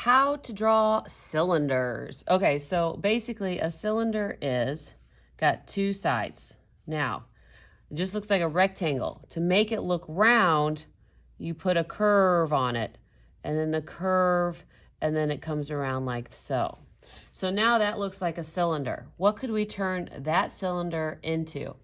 How to draw cylinders. Okay, so basically a cylinder is got two sides. Now, it just looks like a rectangle. To make it look round, you put a curve on it, and then the curve, and then it comes around like so. So now that looks like a cylinder. What could we turn that cylinder into?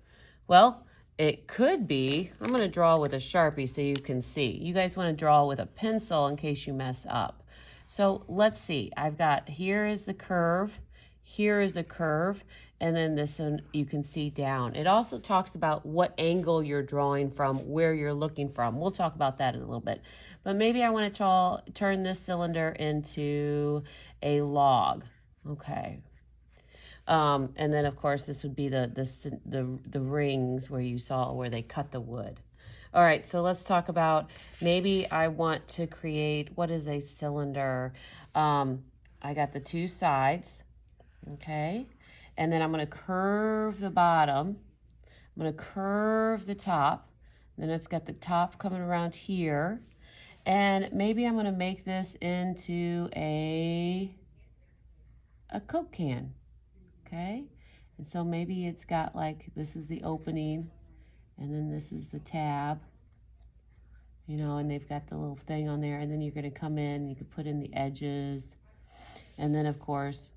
Well, it could be, I'm going to draw with a Sharpie so you can see. You guys want to draw with a pencil in case you mess up. So let's see. I've got, here is the curve, here is the curve, and then this one you can see down. It also talks about what angle you're drawing from, where you're looking from. We'll talk about that in a little bit. But maybe I want to turn this cylinder into a log. Okay. And then of course this would be the rings where you saw where they cut the wood. All right, so let's talk about, maybe I want to create, what is a cylinder? I got the two sides, okay? And then I'm gonna curve the bottom. I'm gonna curve the top. Then it's got the top coming around here. And maybe I'm gonna make this into a Coke can, okay? And so maybe it's got like, this is the opening, and then this is the tab, you know, and they've got the little thing on there, and then you're going to come in, you can put in the edges, and then of course,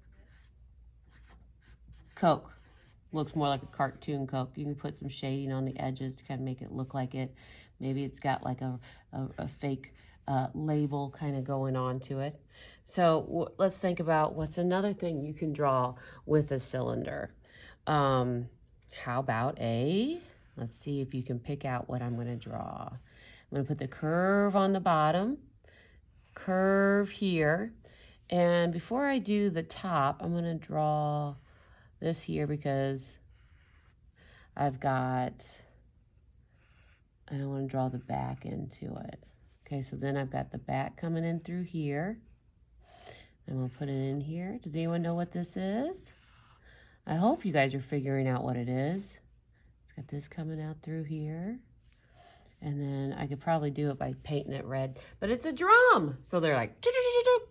Coke. Looks more like a cartoon Coke. You can put some shading on the edges to kind of make it look like it. Maybe it's got like a fake label kind of going on to it. So let's think about what's another thing you can draw with a cylinder. How about let's see if you can pick out what I'm going to draw. I'm going to put the curve on the bottom, curve here, and before I do the top, I'm going to draw this here because I've got, I don't want to draw the back into it. Okay, so then I've got the back coming in through here. I'm going to put it in here. Does anyone know what this is? I hope you guys are figuring out what it is. It's got this coming out through here. And then I could probably do it by painting it red, but it's a drum. So they're like, doo -doo -doo -doo -doo.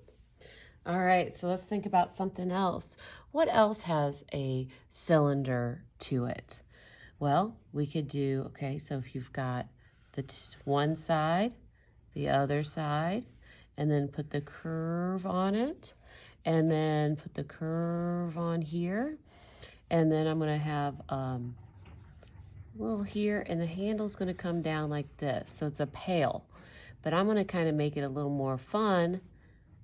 All right, so let's think about something else. What else has a cylinder to it? Well, we could do, okay, so if you've got the one side, the other side, and then put the curve on it, and then put the curve on here, and then I'm gonna have a little here, and the handle's gonna come down like this, so it's a pail. But I'm gonna kind of make it a little more fun,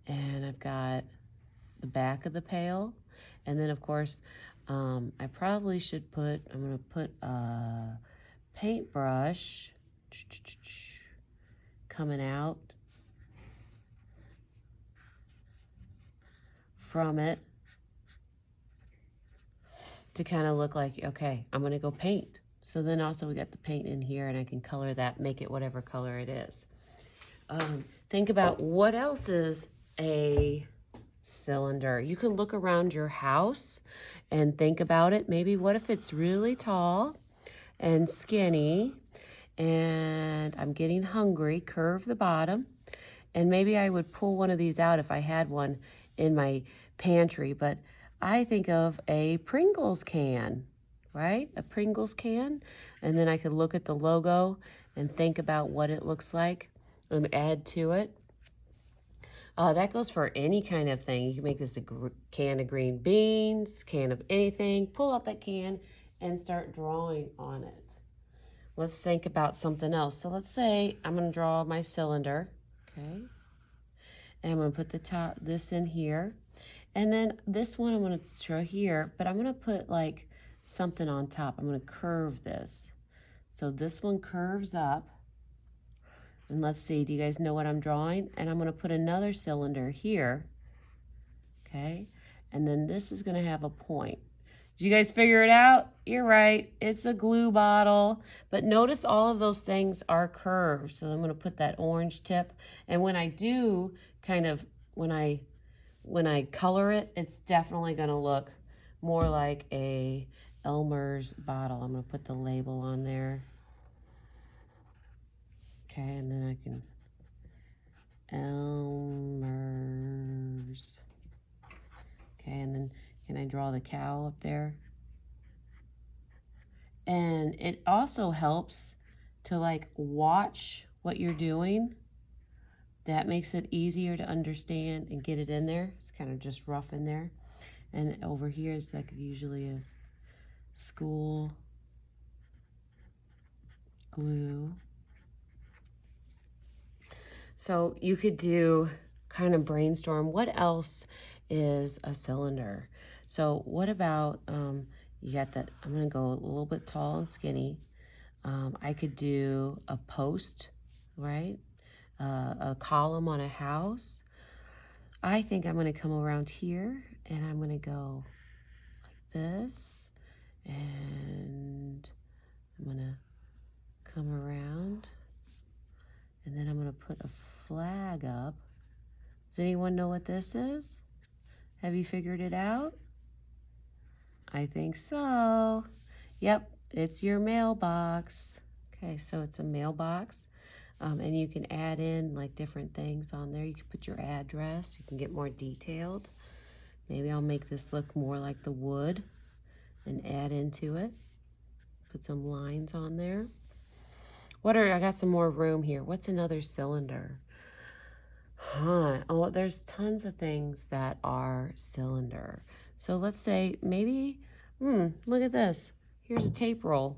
and I've got the back of the pail, and then of course, I probably should put, I'm gonna put a paintbrush coming out from it to kind of look like, okay, I'm gonna go paint. So then also we got the paint in here, and I can color that, make it whatever color it is. Think about what else is a cylinder. You can look around your house and think about it. Maybe what if it's really tall and skinny, and I'm getting hungry, curve the bottom, and maybe I would pull one of these out if I had one in my pantry, but I think of a Pringles can, right? A Pringles can, and then I could look at the logo and think about what it looks like and add to it. That goes for any kind of thing. You can make this a can of green beans, can of anything. Pull out that can and start drawing on it. Let's think about something else. So let's say I'm going to draw my cylinder, okay? And I'm going to put the top, this in here. And then this one I'm going to show here, but I'm going to put like something on top. I'm going to curve this. So this one curves up. And let's see, do you guys know what I'm drawing? And I'm going to put another cylinder here, okay? And then this is going to have a point. Did you guys figure it out? You're right, it's a glue bottle. But notice all of those things are curved. So I'm going to put that orange tip. And when I do kind of, when I color it, it's definitely going to look more like a Elmer's bottle. I'm going to put the label on there. Okay, and then I can Elmer's draw the cow up there. And it also helps to like watch what you're doing. That makes it easier to understand and get it in there. It's kind of just rough in there. And over here is like usually is school glue. So you could do kind of brainstorm. What else is a cylinder? So what about, you got that, I'm gonna go a little bit tall and skinny. I could do a post, right? A column on a house. I think I'm gonna come around here and I'm gonna go like this. And I'm gonna come around. And then I'm gonna put a flag up. Does anyone know what this is? Have you figured it out? I think so. Yep, it's your mailbox. Okay, so it's a mailbox. And you can add in like different things on there. You can put your address. You can get more detailed. Maybe I'll make this look more like the wood and add into it. Put some lines on there. I got some more room here. What's another cylinder? Oh, there's tons of things that are cylinder. So let's say maybe, look at this. Here's a tape roll.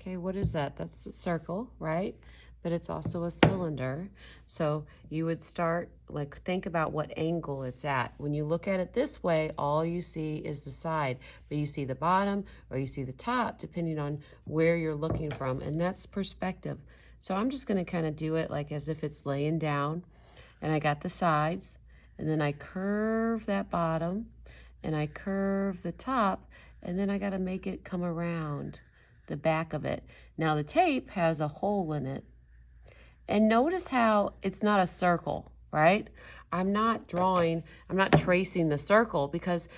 Okay, what is that? That's a circle, right? But it's also a cylinder. So you would start, like, think about what angle it's at. When you look at it this way, all you see is the side, but you see the bottom or you see the top, depending on where you're looking from, and that's perspective. So I'm just gonna kind of do it like as if it's laying down, and I got the sides, and then I curve that bottom, and I curve the top, and then I gotta make it come around the back of it. Now the tape has a hole in it. And notice how it's not a circle, right? I'm not tracing the circle, because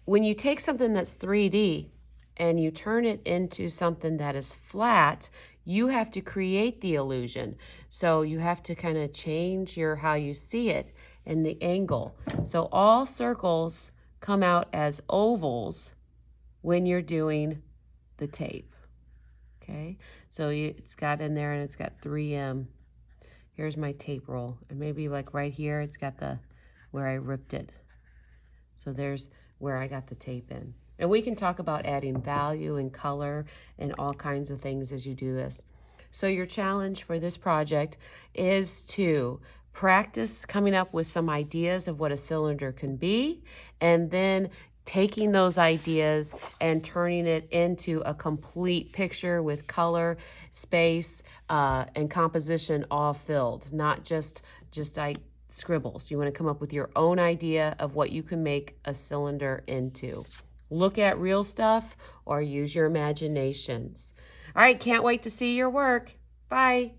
when you take something that's 3D and you turn it into something that is flat, you have to create the illusion. So you have to kind of change how you see it and the angle. So all circles come out as ovals when you're doing the tape. Okay, so it's got in there and it's got 3M. Here's my tape roll, and maybe like right here, it's got where I ripped it. So there's where I got the tape in. And we can talk about adding value and color and all kinds of things as you do this. So your challenge for this project is to practice coming up with some ideas of what a cylinder can be, and then taking those ideas and turning it into a complete picture with color, space, and composition all filled, not just scribbles. You want to come up with your own idea of what you can make a cylinder into. Look at real stuff or use your imaginations. All right, can't wait to see your work. Bye.